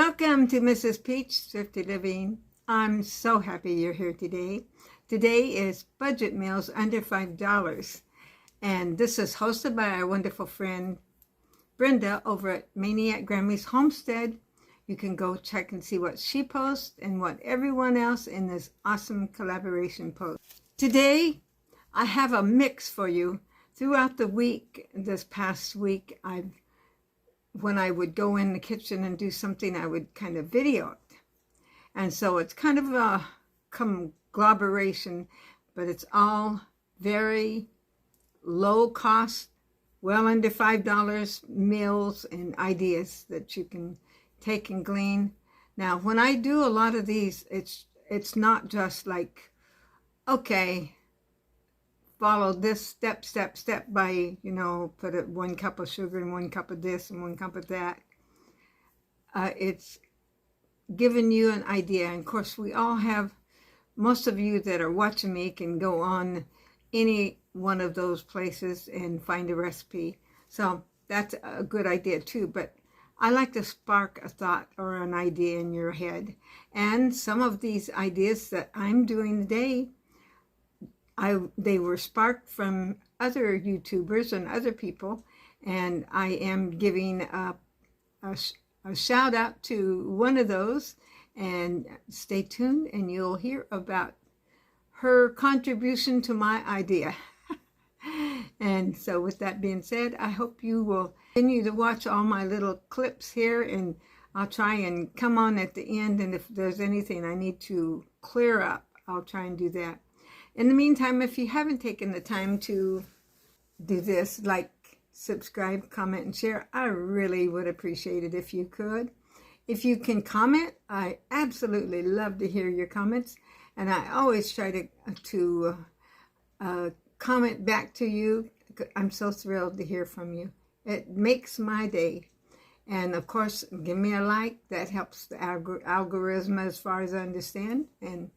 Welcome to Mrs. Peach Thrifty Living. I'm so happy you're here today. Today is Budget Meals Under $5. And this is hosted by our wonderful friend Brenda over at Maniac Grammy's Homestead. You can go check and see what she posts and what everyone else in this awesome collaboration posts. Today, I have a mix for you. Throughout the week, this past week, when I would go in the kitchen and do something, I would kind of video it. And so it's kind of a conglomeration, but it's all very low cost, well under $5 meals and ideas that you can take and glean. Now, when I do a lot of these, it's not just like, okay, follow this step by, put 1 cup of sugar and 1 cup of this and 1 cup of that. It's giving you an idea. And of course, we all have, most of you that are watching me can go on any one of those places and find a recipe. So that's a good idea too. But I like to spark a thought or an idea in your head. And some of these ideas that I'm doing today, they were sparked from other YouTubers and other people, and I am giving a shout out to one of those, and stay tuned and you'll hear about her contribution to my idea. And so with that being said, I hope you will continue to watch all my little clips here, and I'll try and come on at the end, and if there's anything I need to clear up, I'll try and do that. In the meantime, if you haven't taken the time to do this, like, subscribe, comment, and share, I really would appreciate it if you could. If you can comment, I absolutely love to hear your comments, and I always try to comment back to you. I'm so thrilled to hear from you. It makes my day. And of course, give me a like. That helps the algorithm as far as I understand. And,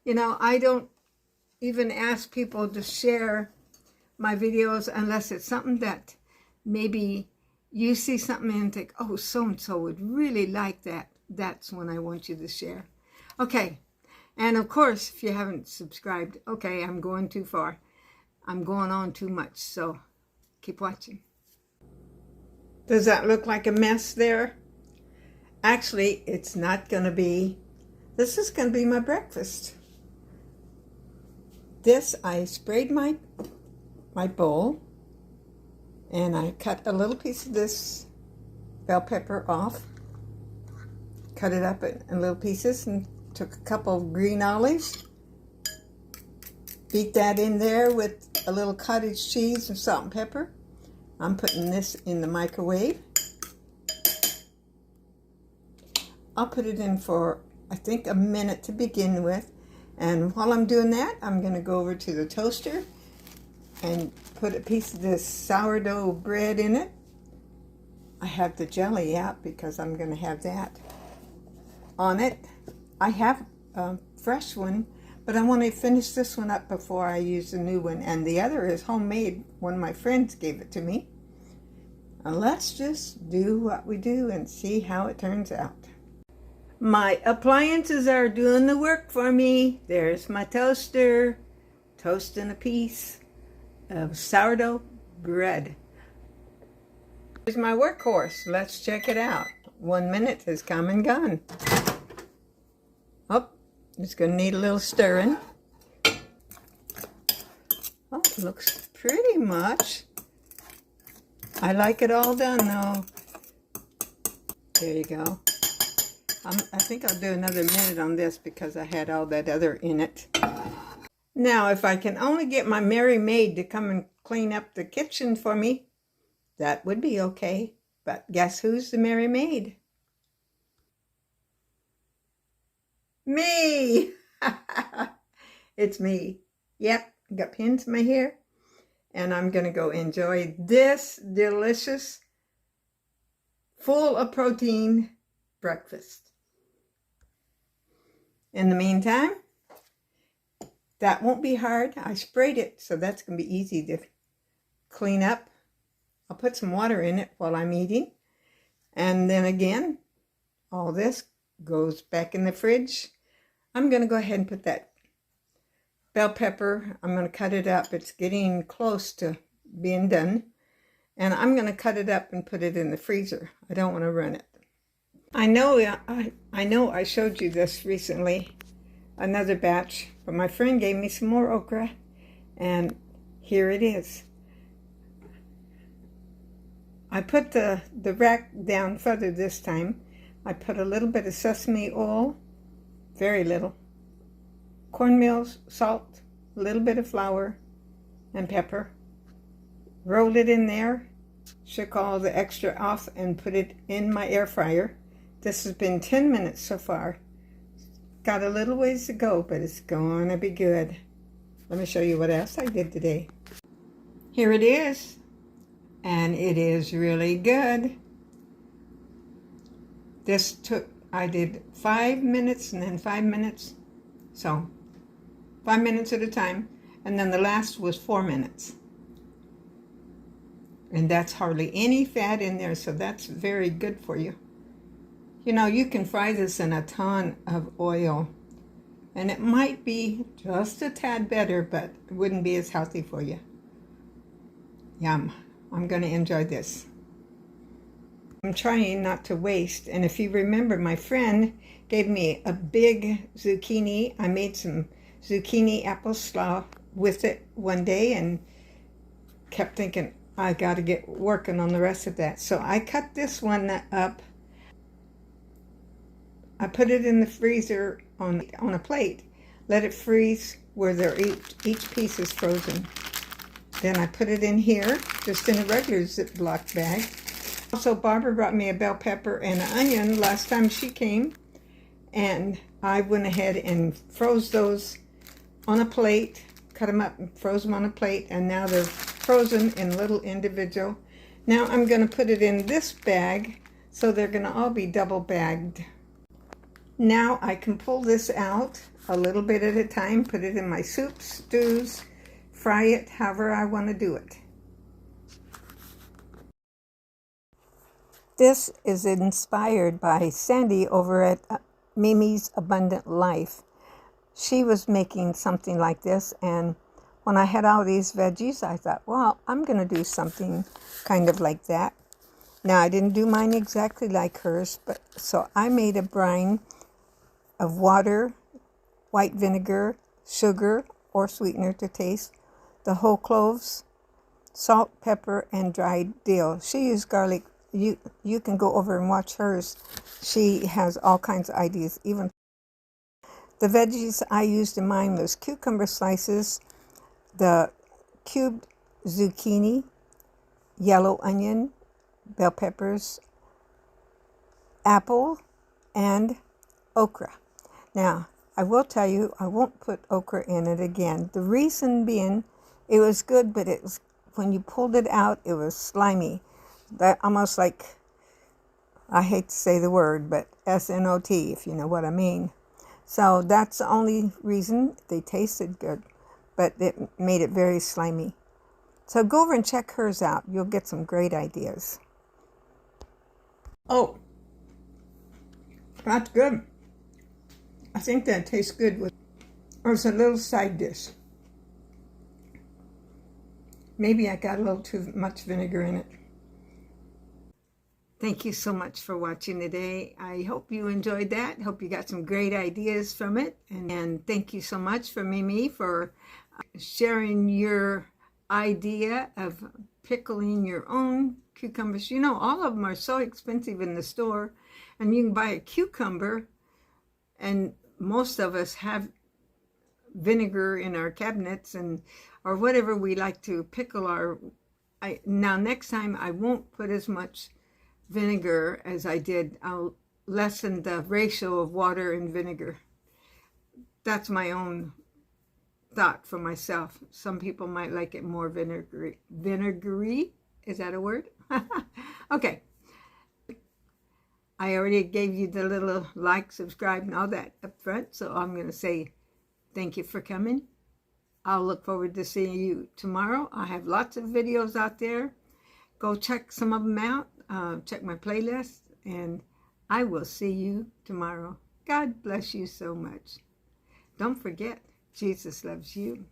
I don't even ask people to share my videos unless it's something that maybe you see something and think, oh, so-and-so would really like that. That's when I want you to share. Okay. And of course, if you haven't subscribed, okay, I'm going too far. I'm going on too much. So keep watching. Does that look like a mess there? Actually, it's not going to be. This is going to be my breakfast. This, I sprayed my bowl, and I cut a little piece of this bell pepper off, cut it up in little pieces, and took a couple of green olives, beat that in there with a little cottage cheese and salt and pepper. I'm putting this in the microwave. I'll put it in for, I think, a minute to begin with. And while I'm doing that, I'm going to go over to the toaster and put a piece of this sourdough bread in it. I have the jelly out because I'm going to have that on it. I have a fresh one, but I want to finish this one up before I use the new one. And the other is homemade. One of my friends gave it to me. And let's just do what we do and see how it turns out. My appliances are doing the work for me. There's my toaster, toasting a piece of sourdough bread. Here's my workhorse. Let's check it out. 1 minute has come and gone. Oh, it's going to need a little stirring. Oh, it looks pretty much. I like it all done though. There you go. I think I'll do another minute on this because I had all that other in it. Now, if I can only get my merry maid to come and clean up the kitchen for me, that would be okay. But guess who's the merry maid? Me! It's me. Yep, I got pins in my hair. And I'm going to go enjoy this delicious, full of protein breakfast. In the meantime, that won't be hard. I sprayed it, so that's going to be easy to clean up. I'll put some water in it while I'm eating. And then again, all this goes back in the fridge. I'm going to go ahead and put that bell pepper, I'm going to cut it up. It's getting close to being done. And I'm going to cut it up and put it in the freezer. I don't want to run it. I know I showed you this recently, another batch, but my friend gave me some more okra, and here it is. I put the rack down further this time. I put a little bit of sesame oil, very little, cornmeal, salt, a little bit of flour, and pepper. Rolled it in there, shook all the extra off, and put it in my air fryer. This has been 10 minutes so far. Got a little ways to go, but it's gonna be good. Let me show you what else I did today. Here it is, and it is really good. I did 5 minutes and then 5 minutes. So 5 minutes at a time, and then the last was 4 minutes. And that's hardly any fat in there, so that's very good for you. You know, you can fry this in a ton of oil, and it might be just a tad better, but it wouldn't be as healthy for you. Yum. I'm going to enjoy this. I'm trying not to waste, and if you remember, my friend gave me a big zucchini. I made some zucchini apple slaw with it one day and kept thinking, I got to get working on the rest of that. So I cut this one up. I put it in the freezer on a plate. Let it freeze where each piece is frozen. Then I put it in here, just in a regular Ziploc bag. Also, Barbara brought me a bell pepper and an onion last time she came. And I went ahead and froze those on a plate. Cut them up and froze them on a plate. And now they're frozen in little individual. Now I'm going to put it in this bag, so they're going to all be double bagged. Now I can pull this out a little bit at a time, put it in my soups, stews, fry it however I want to do it. This is inspired by Sandy over at Mimi's Abundant Life. She was making something like this, and when I had all these veggies, I thought, well, I'm going to do something kind of like that. Now, I didn't do mine exactly like hers, but so I made a brine of water, white vinegar, sugar or sweetener to taste, the whole cloves, salt, pepper, and dried dill. She used garlic. You can go over and watch hers. She has all kinds of ideas. Even the veggies I used in mine was cucumber slices, the cubed zucchini, yellow onion, bell peppers, apple, and okra. Now, I will tell you, I won't put okra in it again. The reason being, it was good, but it was, when you pulled it out, it was slimy. That almost like, I hate to say the word, but SNOT, if you know what I mean. So that's the only reason. They tasted good, but it made it very slimy. So go over and check hers out. You'll get some great ideas. Oh, that's good. I think that tastes good with, or it's a little side dish. Maybe I got a little too much vinegar in it. Thank you so much for watching today. I hope you enjoyed that. Hope you got some great ideas from it. And thank you so much for Mimi for sharing your idea of pickling your own cucumbers. You know, all of them are so expensive in the store. And you can buy a cucumber, and most of us have vinegar in our cabinets and or whatever we like to pickle our. Now next time I won't put as much vinegar as I did. I'll lessen the ratio of water and vinegar. That's my own thought for myself. Some people might like it more vinegary. Is that a word? Okay. I already gave you the little like, subscribe, and all that up front. So I'm going to say thank you for coming. I'll look forward to seeing you tomorrow. I have lots of videos out there. Go check some of them out. Check my playlist, and I will see you tomorrow. God bless you so much. Don't forget, Jesus loves you.